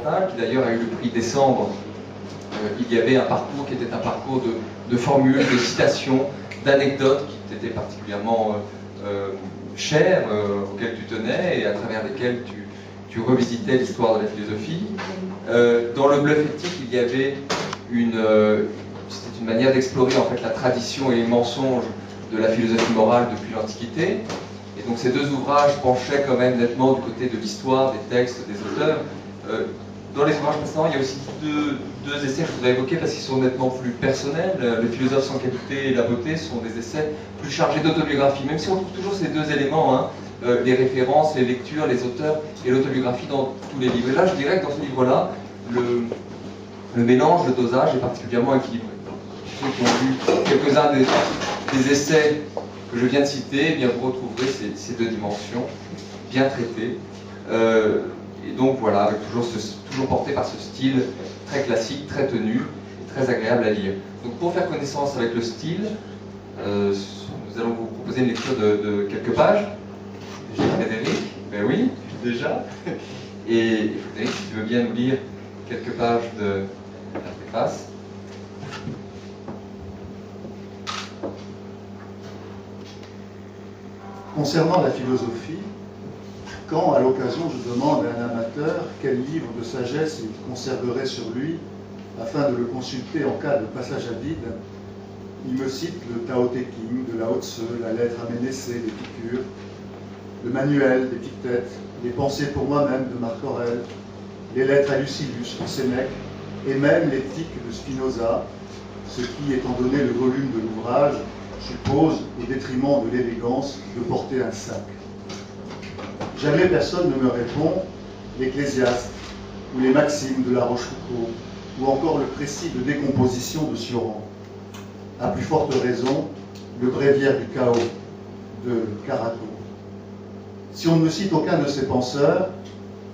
Chantal, qui d'ailleurs a eu le prix Décembre, il y avait un parcours qui était un parcours de formules, de citations, d'anecdotes qui étaient particulièrement chères, auxquelles tu tenais et à travers lesquelles tu revisitais l'histoire de la philosophie. Dans le bluff éthique, il y avait c'était une manière d'explorer en fait la tradition et les mensonges de la philosophie morale depuis l'Antiquité. Et donc ces deux ouvrages penchaient quand même nettement du côté de l'histoire, des textes, des auteurs. Dans les ouvrages précédents, il y a aussi deux essais que je voudrais évoquer parce qu'ils sont nettement plus personnels. Le philosophe sans qualité et la beauté sont des essais plus chargés d'autobiographie, même si on trouve toujours ces deux éléments, hein, les références, les lectures, les auteurs et l'autobiographie dans tous les livres. Et là, je dirais que dans ce livre-là, le mélange, le dosage est particulièrement équilibré. Ceux qui ont lu quelques-uns des essais que je viens de citer, eh bien vous retrouverez ces deux dimensions bien traitées. Et donc voilà, toujours porté par ce style très classique, très tenu, et très agréable à lire. Donc pour faire connaissance avec le style, nous allons vous proposer une lecture de quelques pages. Déjà Frédéric, ben oui, déjà. Et Frédéric, si tu veux bien nous lire quelques pages de la préface. Concernant la philosophie, quand, à l'occasion, je demande à un amateur quel livre de sagesse il conserverait sur lui afin de le consulter en cas de passage à vide, il me cite le Tao Te Ching de Lao Tse, la lettre à Ménécée d'Épicure, le manuel d'Épictète, les pensées pour moi-même de Marc Aurèle, les lettres à Lucilius de Sénèque, et même l'éthique de Spinoza, ce qui, étant donné le volume de l'ouvrage, suppose, au détriment de l'élégance, de porter un sac. Jamais personne ne me répond l'Ecclésiaste, ou les Maximes de La Rochefoucauld, ou encore le précis de décomposition de Sioran. À plus forte raison, le bréviaire du chaos de Carato. Si on ne cite aucun de ces penseurs,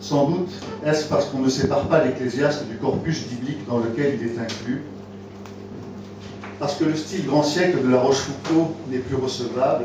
sans doute est-ce parce qu'on ne sépare pas l'Ecclésiaste du corpus biblique dans lequel il est inclus, parce que le style grand siècle de La Rochefoucauld n'est plus recevable,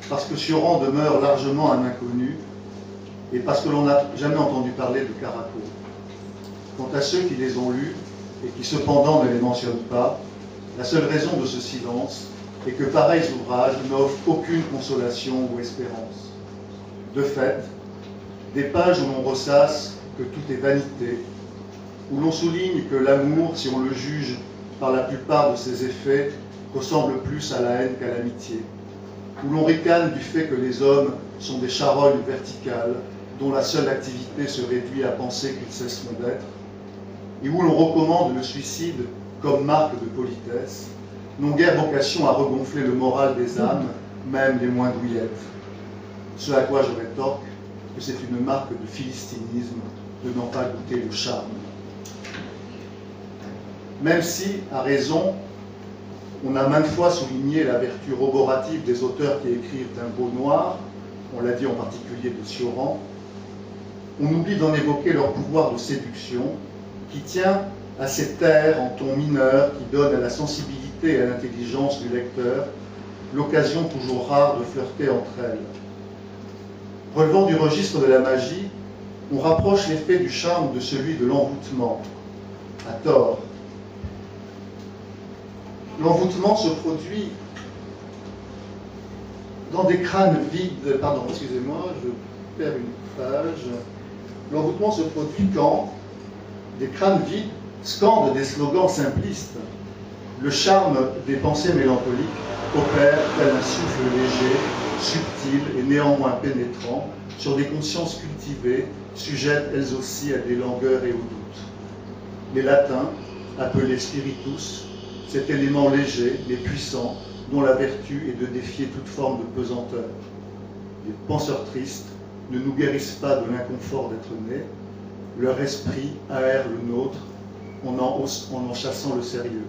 parce que Sioran demeure largement un inconnu, et parce que l'on n'a jamais entendu parler de Caraco. Quant à ceux qui les ont lus, et qui cependant ne les mentionnent pas, la seule raison de ce silence est que pareils ouvrages n'offrent aucune consolation ou espérance. De fait, des pages où l'on ressasse que tout est vanité, où l'on souligne que l'amour, si on le juge par la plupart de ses effets, ressemble plus à la haine qu'à l'amitié, où l'on ricane du fait que les hommes sont des charognes verticales dont la seule activité se réduit à penser qu'ils cesseront d'être, et où l'on recommande le suicide comme marque de politesse, n'ont guère vocation à regonfler le moral des âmes, même les moins douillettes. Ce à quoi je rétorque que c'est une marque de philistinisme de n'en pas goûter le charme. Même si, à raison, on a maintes fois souligné la vertu roborative des auteurs qui écrivent d'un beau noir, on l'a dit en particulier de Sioran, on oublie d'en évoquer leur pouvoir de séduction qui tient à ces airs en ton mineur qui donnent à la sensibilité et à l'intelligence du lecteur l'occasion toujours rare de flirter entre elles. Relevant du registre de la magie, on rapproche l'effet du charme de celui de l'envoûtement, à tort. L'envoûtement se produit dans des crânes vides. Pardon, excusez-moi, je perds une page. L'envoûtement se produit quand des crânes vides scandent des slogans simplistes. Le charme des pensées mélancoliques opère tel un souffle léger, subtil et néanmoins pénétrant sur des consciences cultivées, sujettes elles aussi à des langueurs et au doute. Les latins, appelés spiritus, cet élément léger mais puissant dont la vertu est de défier toute forme de pesanteur. Les penseurs tristes ne nous guérissent pas de l'inconfort d'être nés, leur esprit aère le nôtre en en chassant le sérieux.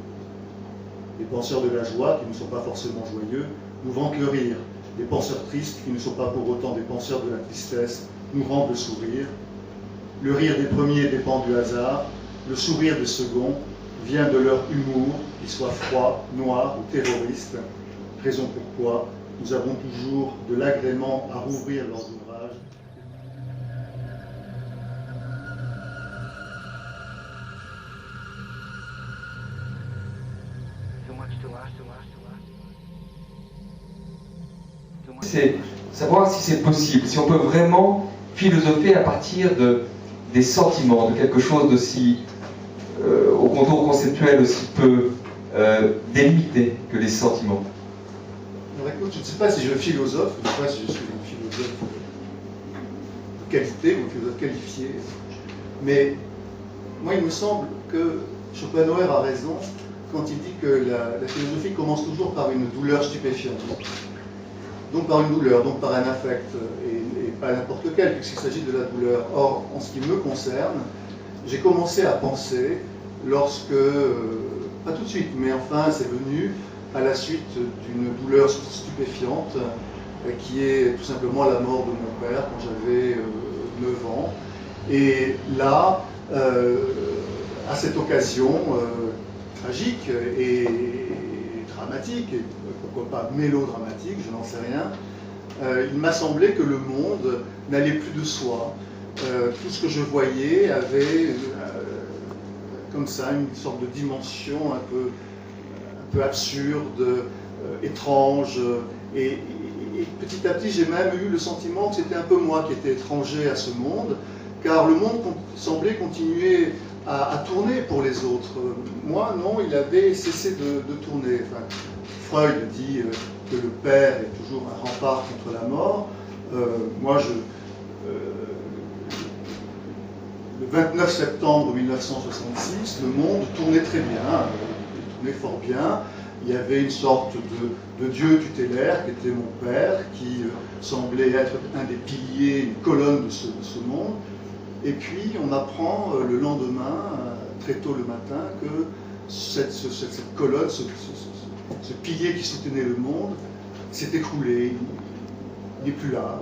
Les penseurs de la joie, qui ne sont pas forcément joyeux, nous vantent le rire. Les penseurs tristes, qui ne sont pas pour autant des penseurs de la tristesse, nous rendent le sourire. Le rire des premiers dépend du hasard, le sourire des seconds vient de leur humour, qu'il soit froid, noir ou terroriste, raison pourquoi nous avons toujours de l'agrément à rouvrir leurs ouvrages. C'est savoir si c'est possible, si on peut vraiment philosopher à partir des sentiments, de quelque chose d'aussi, au contour conceptuel aussi peu délimité que les sentiments. Alors écoute, je ne sais pas si je philosophe, je ne sais pas si je suis un philosophe de qualité ou un philosophe qualifié, mais moi il me semble que Schopenhauer a raison quand il dit que la philosophie commence toujours par une douleur stupéfiante. Donc par une douleur, donc par un affect, et pas n'importe lequel, puisqu'il s'agit de la douleur. Or, en ce qui me concerne, j'ai commencé à penser lorsque, pas tout de suite, mais enfin c'est venu à la suite d'une douleur stupéfiante, qui est tout simplement la mort de mon père quand j'avais 9 ans. Et là, à cette occasion tragique et dramatique, et pourquoi pas mélodramatique, je n'en sais rien, il m'a semblé que le monde n'allait plus de soi. Tout ce que je voyais avait comme ça une sorte de dimension un peu absurde, étrange, et petit à petit j'ai même eu le sentiment que c'était un peu moi qui étais étranger à ce monde, car le monde semblait continuer à tourner pour les autres. Moi, non, il avait cessé de tourner. Enfin, Freud dit que le père est toujours un rempart contre la mort. Moi, le 29 septembre 1966, le monde tournait très bien, il tournait fort bien. Il y avait une sorte de dieu tutélaire qui était mon père, qui semblait être un des piliers, une colonne de ce monde. Et puis on apprend le lendemain, très tôt le matin, que cette colonne, ce pilier qui soutenait le monde, s'est écroulé, il n'est plus là.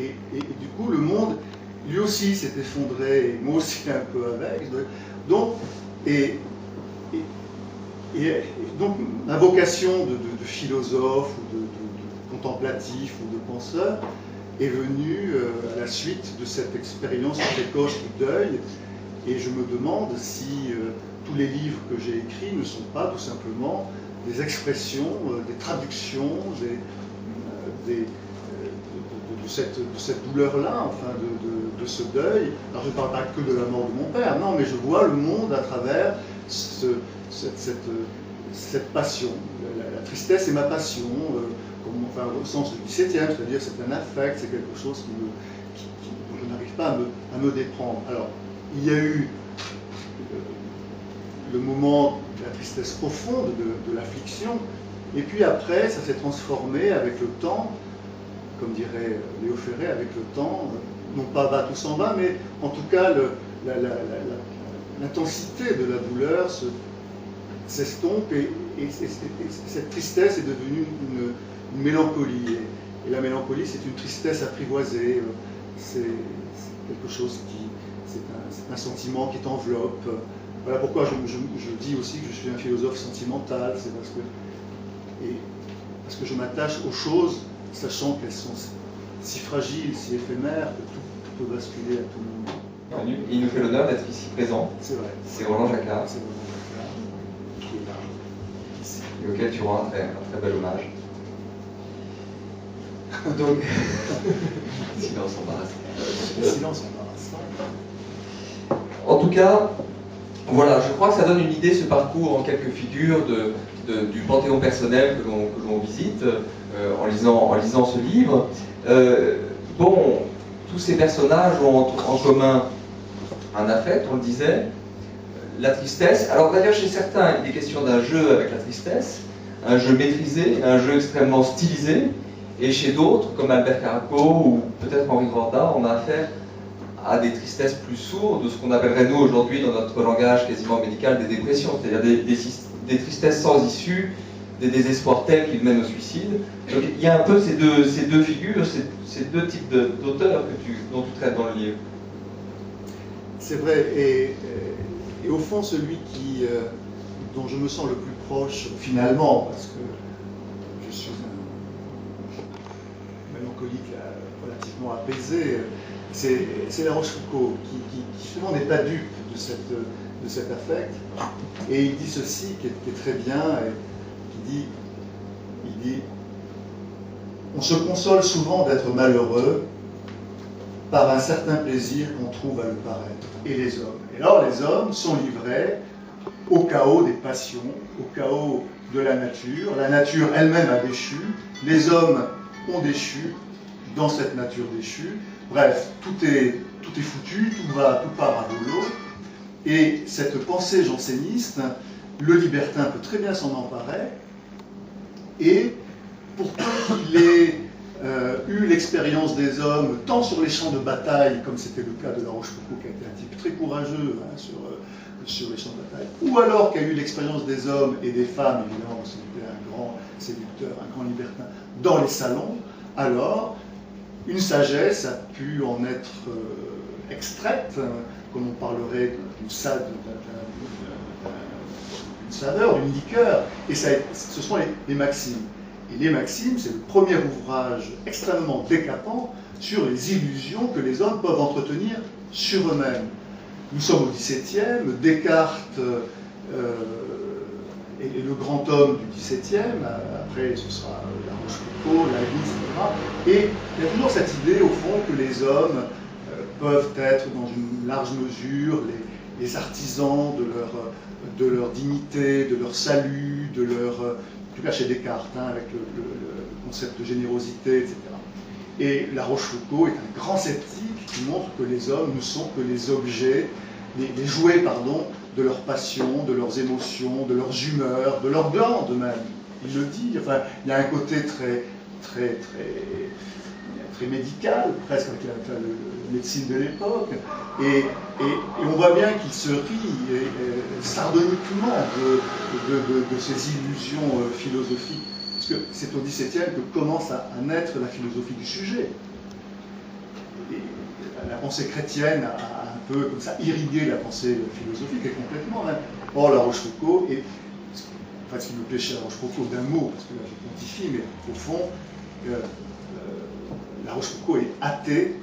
Et du coup, le monde, lui aussi, s'est effondré, et moi aussi un peu avec. Donc, donc ma vocation de philosophe, ou de contemplatif, ou de penseur, est venue à la suite de cette expérience précoce du deuil, et je me demande si tous les livres que j'ai écrits ne sont pas tout simplement des expressions, des traductions de cette douleur-là, enfin de ce deuil. Alors je ne parle pas que de la mort de mon père, non, mais je vois le monde à travers cette passion. La tristesse est ma passion, enfin, au sens du 17e, c'est-à-dire c'est un affect, c'est quelque chose dont je n'arrive pas à me déprendre. Alors, il y a eu le moment de la tristesse profonde, de l'affliction, et puis après, ça s'est transformé avec le temps, comme dirait Léo Ferré, avec le temps, non pas va tout s'en va, mais en tout cas, l'intensité de la douleur s'estompe, et cette tristesse est devenue une mélancolie. Et la mélancolie, c'est une tristesse apprivoisée, c'est quelque chose c'est un sentiment qui t'enveloppe. Voilà pourquoi je dis aussi que je suis un philosophe sentimental, c'est parce que je m'attache aux choses, sachant qu'elles sont si fragiles, si éphémères, que tout peut basculer à tout moment. Il nous fait l'honneur d'être ici présent. C'est vrai. C'est Roland Jacquard. C'est Roland Jacquard qui est là, ici. Et auquel tu rends un très bel hommage. Donc, silence embarrassant. Silence embarrassant. En tout cas, voilà, je crois que ça donne une idée, ce parcours en quelques figures du panthéon personnel que l'on visite en lisant ce livre. Bon, tous ces personnages ont en commun un affect, on le disait, la tristesse. Alors d'ailleurs, chez certains, il est question d'un jeu avec la tristesse, un jeu maîtrisé, un jeu extrêmement stylisé, et chez d'autres, comme Albert Caraco ou peut-être Henri Rorda, on a affaire à des tristesses plus sourdes, de ce qu'on appellerait nous aujourd'hui dans notre langage quasiment médical des dépressions, c'est-à-dire des tristesses sans issue, des désespoirs tels qu'ils mènent au suicide. Donc il y a un peu ces deux figures, ces deux types d'auteurs dont tu traites dans le livre. C'est vrai, et au fond celui dont je me sens le plus proche finalement, parce que je suis un mélancolique relativement apaisé, c'est La Rochefoucauld qui justement n'est pas dupe de cet affect, et il dit ceci qui est très bien, et il dit on se console souvent d'être malheureux par un certain plaisir qu'on trouve à le paraître. Et les hommes. Et alors les hommes sont livrés au chaos des passions, au chaos de la nature. La nature elle-même a déchu, les hommes ont déchu dans cette nature déchue. Bref, tout est foutu, tout part à volo. Et cette pensée janséniste, le libertin peut très bien s'en emparer, et pour peu qu'il ait eu l'expérience des hommes, tant sur les champs de bataille, comme c'était le cas de La Rochefoucauld, qui a été un type très courageux sur les champs de bataille, ou alors qu'il a eu l'expérience des hommes et des femmes, évidemment, parce qu'il était un grand séducteur, un grand libertin, dans les salons, alors une sagesse a pu en être extraite, comme on parlerait d'une saveur, d'une liqueur, et ce sont les maximes. Et les maximes, c'est le premier ouvrage extrêmement décapant sur les illusions que les hommes peuvent entretenir sur eux-mêmes. Nous sommes au XVIIe, Descartes est le grand homme du XVIIe, après ce sera La Rochefoucauld, Leibniz, etc. Et il y a toujours cette idée, au fond, que les hommes peuvent être, dans une large mesure, les artisans de leur dignité, de leur salut, de leur... en tout cas chez Descartes, avec le concept de générosité, etc. Et La Rochefoucauld est un grand sceptique qui montre que les hommes ne sont que les objets, les jouets, de leurs passions, de leurs émotions, de leurs humeurs, de leurs glandes même. Il le dit, enfin, il y a un côté très médical, presque avec la médecine de l'époque, et on voit bien qu'il se rit sardoniquement de ces illusions philosophiques, parce que c'est au XVIIe que commence à naître la philosophie du sujet. Et la pensée chrétienne a un peu comme ça irrigué la pensée philosophique, et complètement. Or, La Rochefoucauld, et enfin, ce qui me plaît chez La Rochefoucauld d'un mot, parce que là je pontifie, mais au fond, La Rochefoucauld est athée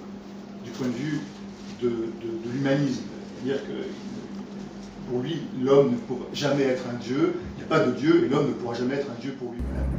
du point de vue de l'humanisme. C'est-à-dire que pour lui, l'homme ne pourra jamais être un dieu, il n'y a pas de dieu, et l'homme ne pourra jamais être un dieu pour lui-même.